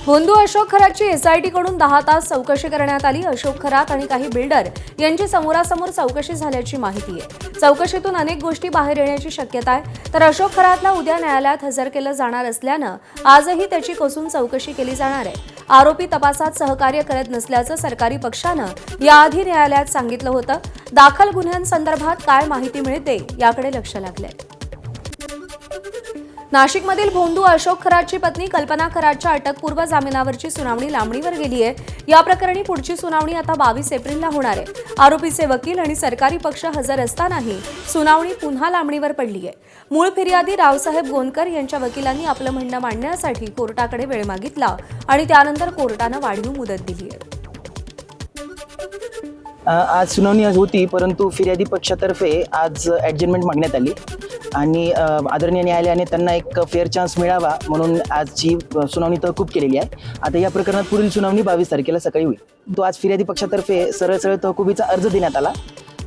भोंदू अशोक खरातची एसआयटी कडून 10 तास चौकशी करण्यात आली। अशोक खरात आणि काही बिल्डर यांची समोरासमोर चौकशी झाल्याची माहिती आहे। चौकशीतून अनेक गोष्टी बाहेर येण्याची शक्यता आहे। तर अशोक खरातला उद्या न्यायालयात हजर केलं जाणार असल्यानं आजही त्याची कसून चौकशी केली जाणार आहे। आरोपी तपासात सहकार्य करत नसल्याचं सरकारी पक्षानं याआधी न्यायालयात सांगितलं होतं। दाखल गुन्ह्यांसंदर्भात काय माहिती मिळते याकडे लक्ष लागलंय। नाशिकमधील भोंदू अशोक खरातची पत्नी कल्पना खरातच्या अटकपूर्व जामिनावरची सुनावणी लांबणीवर गेली आहे। या प्रकरणी पुढची सुनावणी आता 22 एप्रिलला होणार आहे। आरोपीचे वकील आणि सरकारी पक्ष हजर असतानाही सुनावणी पुन्हा लांबणीवर पडली आहे। मूळ फिर्यादी रावसाहेब गोंदकर यांच्या वकिलांनी आपलं म्हणणं मांडण्यासाठी कोर्टाकडे वेळ मागितला आणि त्यानंतर कोर्टानं वाढीव मुदत दिली आहे। आज सुनावणी होती, परंतु फिर्यादी पक्षातर्फे आज ॲडजमेंट मागण्यात आली आणि आदरणीय न्यायालयाने त्यांना एक फेअर चान्स मिळावा म्हणून आजची सुनावणी तहकूब केलेली आहे। आता या प्रकरणात पुढील सुनावणी 22 तारखेला सकाळी होईल। तो आज फिर्यादी पक्षातर्फे सरळ तहकुबीचा अर्ज देण्यात आला।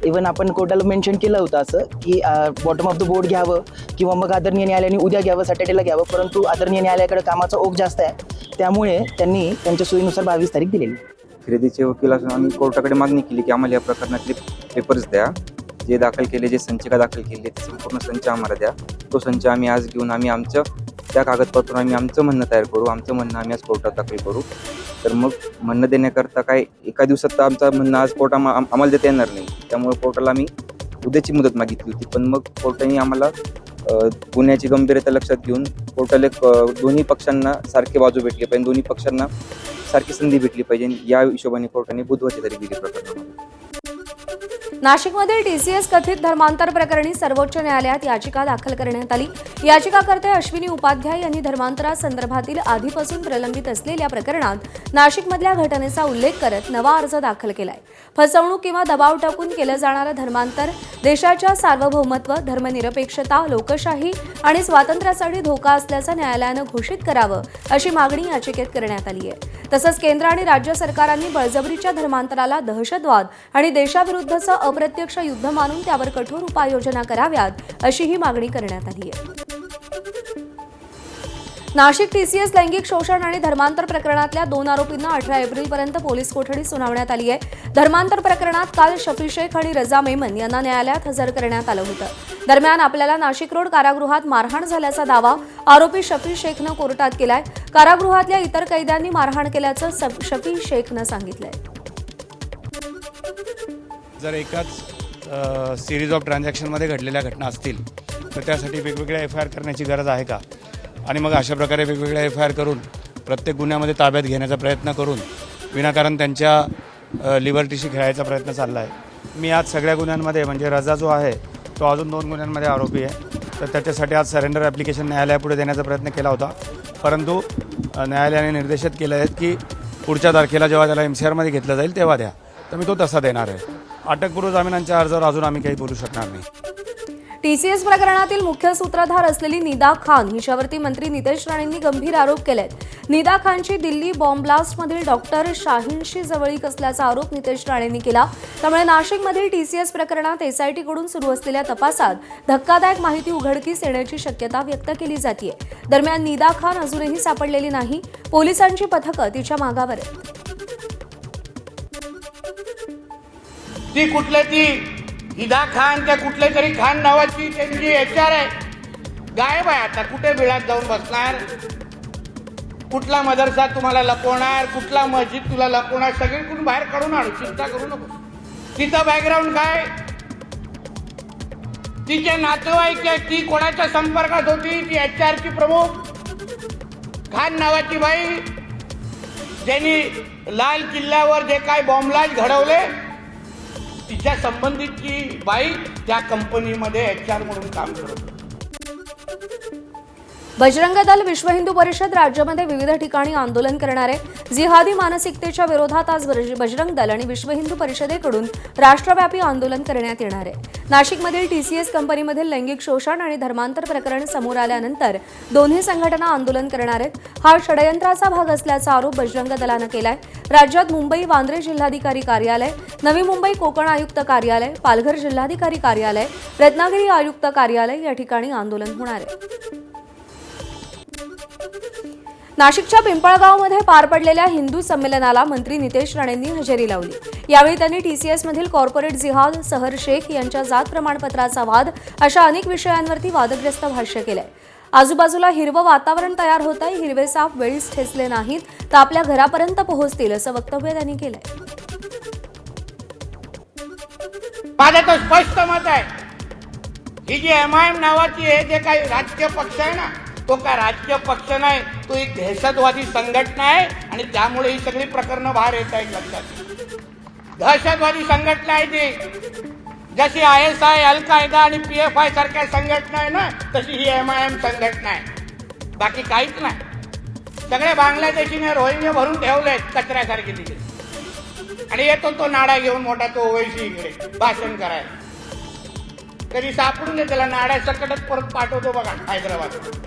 इव्हन आपण कोर्टाला मेन्शन केलं होतं असं की बॉटम ऑफ द बोर्ड घ्यावं किंवा मग आदरणीय न्यायालयाने उद्या घ्यावं, सॅटर्डेला घ्यावं, परंतु आदरणीय न्यायालयाकडे कामाचा ओघ जास्त आहे, त्यामुळे त्यांनी त्यांच्या सोयीनुसार 22 तारीख दिलेली। फिर्यादीचे वकील असून आम्ही कोर्टाकडे मागणी केली की आम्हाला या प्रकरणातले पेपर्स द्या, जे दाखल केले, जे संचिका दाखल केली ते संपूर्ण संच आम्हाला द्या। तो संच आम्ही आज घेऊन आम्ही आमचं त्या कागदपत्रावर आम्ही आमचं म्हणणं तयार करू, आमचं म्हणणं आम्ही आज कोर्टात दाखल करू। तर मग म्हणणं देण्याकरता काय एका दिवसात तर आमचं म्हणणं आज कोर्ट आम्हाला देता येणार नाही, त्यामुळे कोर्टाला आम्ही उद्याची मुदत मागितली होती। पण मग कोर्टाने आम्हाला गुन्ह्याची गंभीरता लक्षात घेऊन कोर्टाला दोन्ही पक्षांना सारखे बाजू भेटले पाहिजे, दोन्ही पक्षांना सारखी संधी भेटली पाहिजे, या हिशोबाने कोर्टाने बुधवारची तारीख दिली प्रकरणामध्ये। नाशिकमधील टीसीएस कथित धर्मांतर प्रकरणी सर्वोच्च न्यायालयात याचिका दाखल करण्यात आली। याचिकाकर्ते अश्विनी उपाध्याय यांनी धर्मांतरासंदर्भातील आधीपासून प्रलंबित असलेल्या प्रकरणात नाशिकमधल्या घटनेचा उल्लेख करत नवा अर्ज दाखल केलाय। फसवणूक किंवा दबाव टाकून केलं जाणारं धर्मांतर देशाच्या सार्वभौमत्व, धर्मनिरपेक्षता, लोकशाही आणि स्वातंत्र्यासाठी धोका असल्याचं न्यायालयानं घोषित करावं अशी मागणी याचिकेत करण्यात आली आहे। तसंच केंद्र आणि राज्य सरकारांनी बळजबरीच्या धर्मांतराला दहशतवाद आणि देशाविरुद्धचं अप्रत्यक्ष युद्ध मानून त्यावर कठोर उपाययोजना कराव्यात अशी ही मागणी करण्यात आली आहे। नाशिक टीसीएस लैंगिक शोषण आणि धर्मांतर प्रकरणातल्या 2 आरोपींना 18 एप्रिलपर्यंत पोलीस कोठडी सुनावण्यात आली आहे। धर्मांतर प्रकरणात काल शफी शेख आणि रजा मेमन यांना न्यायालयात हजर करण्यात आलं होतं। दरम्यान आपल्याला नाशिक रोड कारागृहात मारहाण झाल्याचा दावा आरोपी शफी शेखनं कोर्टात केलाय। कारागृहातल्या इतर कैद्यांनी मारहाण केल्याचं शफी शेखनं सांगितलंय। जर एकाच सिरीज ऑफ ट्रान्झॅक्शनमध्ये घडलेल्या घटना असतील तर त्यासाठी वेगवेगळ्या FIR करण्याची गरज आहे का? आणि मग अशा प्रकारे वेगवेगळ्या FIR करून प्रत्येक गुन्ह्यामध्ये ताब्यात घेण्याचा प्रयत्न करून विनाकारण त्यांच्या लिबर्टीशी खेळायचा प्रयत्न चालला आहे। मी आज सगळ्या गुन्ह्यांमध्ये म्हणजे रजा जो आहे तो अजून 2 गुन्ह्यांमध्ये आरोपी आहे, तर त्याच्यासाठी आज सरेंडर ॲप्लिकेशन न्यायालयापुढे देण्याचा प्रयत्न केला होता, परंतु न्यायालयाने निर्देशित केले आहेत की पुढच्या तारखेला जेव्हा त्याला MCRमध्ये घेतलं जाईल तेव्हा द्या, तर मी तो तसा देणार आहे। अटकपूर्व जामिनांच्या अर्जावर अजून आम्ही काही बोलू शकणार नाही। टीसीएस प्रकरणातील मुख्य सूत्रधार असलेली निदा खान हिच्यावरती मंत्री नितेश राणेंनी गंभीर आरोप केलेत। निदा खानची दिल्ली बॉम्ब ब्लास्टमधील डॉक्टर शाहीनशी जवळीक असल्याचा आरोप नितेश राणेंनी केला। त्यामुळे नाशिकमधील टीसीएस प्रकरणात एसआयटी कडून सुरू असलेल्या तपासात धक्कादायक माहिती उघडकीस येण्याची शक्यता व्यक्त केली जाते। दरम्यान निदा खान अजूनही सापडलेली नाही। पोलिसांची पथकं तिच्या मागावर आहेत। ती हिदा खान त्या कुठले तरी खान नावाची त्यांची HR आहे, गायब आहे। आता कुठे बिळात जाऊन बसणार, कुठला मदरसा तुम्हाला लपवणार, कुठला मस्जिद तुला लपवणार, सगळीकडून बाहेर काढून आणू, चिंता करू नको। तिचं बॅकग्राऊंड काय, तिचे नातेवाईक, ती कोणाच्या संपर्कात होती, ती HR ची प्रमुख खान नावाची बाई, ज्यांनी लाल किल्ल्यावर जे काय बॉम्बलाज घडवले, तिच्या संबंधितची बाई त्या कंपनीमध्ये HR म्हणून काम करत होती। बजरंग दल विश्व हिंदू परिषद राज्यामध्ये विविध ठिकाणी आंदोलन करणार आहे। जिहादी मानसिकतेच्या विरोधात आज बजरंग दल आणि विश्व हिंदू परिषदेकडून राष्ट्रव्यापी आंदोलन करण्यात येणार आहे। नाशिकमधील टीसीएस कंपनीमधील लैंगिक शोषण आणि धर्मांतर प्रकरण समोर आल्यानंतर दोन्ही संघटना आंदोलन करणार आहेत। हा षडयंत्राचा भाग असल्याचा आरोप बजरंग दलानं केलाय। राज्यात मुंबई वांद्रे जिल्हाधिकारी कार्यालय, नवी मुंबई कोकण आयुक्त कार्यालय, पालघर जिल्हाधिकारी कार्यालय, रत्नागिरी आयुक्त कार्यालय या ठिकाणी आंदोलन होणार आहे। नाशिकच्या पिंपळगावमध्ये पार पडलेल्या हिंदू संमेलनाला मंत्री नितेश राणेंनी हजेरी लावली। यावेळी त्यांनी TCS मधील कॉर्पोरेट जिहाद, सहर शेख यांच्या जात प्रमाणपत्राचा वाद अशा अनेक विषयांवरती वादग्रस्त भाष्य केलंय। आजूबाजूला हिरवं वातावरण तयार होत आहे, हिरवे साप वेळीच ठेचले नाहीत तर आपल्या घरापर्यंत पोहोचतील असं वक्तव्य त्यांनी केलंय। माझं तर स्पष्ट मत आहे, ही जी MIM नावाची हे जे काही राजकीय पक्ष आहे ना, तो काय राजकीय पक्ष नाही, तो एक दहशतवादी संघटना आहे आणि त्यामुळे ही सगळी प्रकरणं बाहेर येत आहेत। लक्षात, दहशतवादी संघटना आहे ती, जशी ISI, अल-कायदा आणि PFI सारख्या संघटना आहे ना, तशी ही MIM संघटना आहे। बाकी काहीच नाही। सगळे बांगलादेशीने रोहिंग्या भरून ठेवलेत कचऱ्यासारखे तिथे, आणि येतो तो नाडा घेऊन मोठा तो ओवैसी इकडे भाषण करायला। कधी सापडून दे त्याला, नाडा सकटच परत पाठवतो बघा हैदराबाद।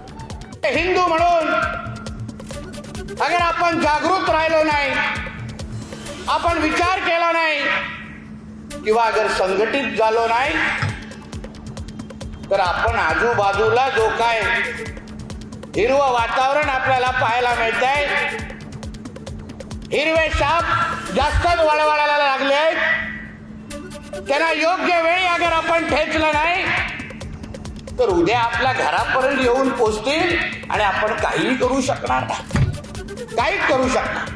हिंदू म्हणून अगर आपण जागृत राहिलो नाही, आपण विचार केला नाही किंवा अगर संघटित झालो नाही, तर आपण आजूबाजूला जो काय हिरवं वातावरण आपल्याला पाहायला मिळत आहे, हिरवे साप जास्तच वळवळायला लागले आहेत, त्यांना योग्य वेळी अगर आपण ठेचलं नाही तर उद्या आपल्या घरापर्यंत येऊन पोचतील आणि आपण काहीही करू शकणार नाही, काहीच करू शकणार।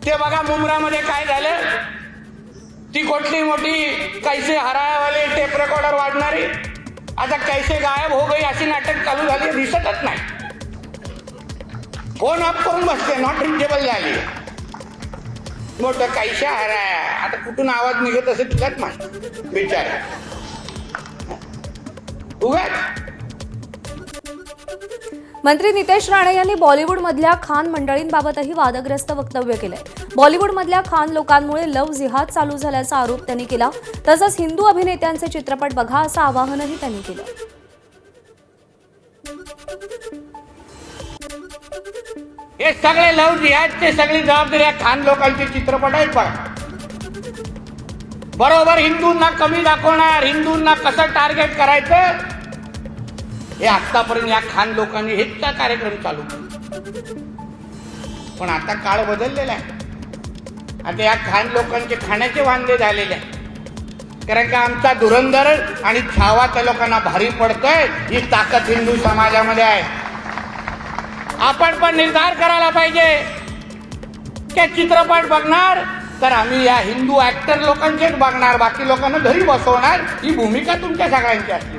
ते बघा मुंब्रामध्ये काय झालं, ती कुठली मोठी कैसे हरावाले टेप रेकॉर्डर वाढणारी आता कैसे गायब हो गई अशी नाटक चालू झाली, दिसतच नाही, फोन ऑफ करून बसते, नॉट रिचेबल झाली। मोठं कैसे हराया, आता कुठून आवाज निघत असेल तुलाच माहिती, विचार उगाच। मंत्री नितेश राणे यांनी बॉलिवूडमधल्या खान मंडळींबाबतही वादग्रस्त वक्तव्य केलंय। बॉलिवूडमधल्या खान लोकांमुळे लव्ह जिहाद चालू झाल्याचा आरोप त्यांनी केला। तसंच हिंदू अभिनेत्यांचे चित्रपट बघा असं आवाहनही त्यांनी केलं। हे सगळे लव्ह जिहादचे सगळी जबाबदारी या खान लोकांचे चित्रपट आहेत बघा। बरोबर हिंदूंना कमी दाखवणार, हिंदूंना कसं टार्गेट करायचं हे आतापर्यंत या खान लोकांनी हेच कार्यक्रम चालू केले। पण आता काळ बदललेला आहे, आता या खान लोकांचे खाण्याचे वांदे झालेले आहे, कारण का आमचा धुरंधर आणि छावा त्या लोकांना भारी पडतोय, ही ताकद हिंदू समाजामध्ये आहे। आपण पण निर्धार करायला पाहिजे की चित्रपट बघणार तर आम्ही या हिंदू ऍक्टर लोकांचेच बघणार, बाकी लोकांना घरी बसवणार, ही भूमिका तुमच्या सगळ्यांची असली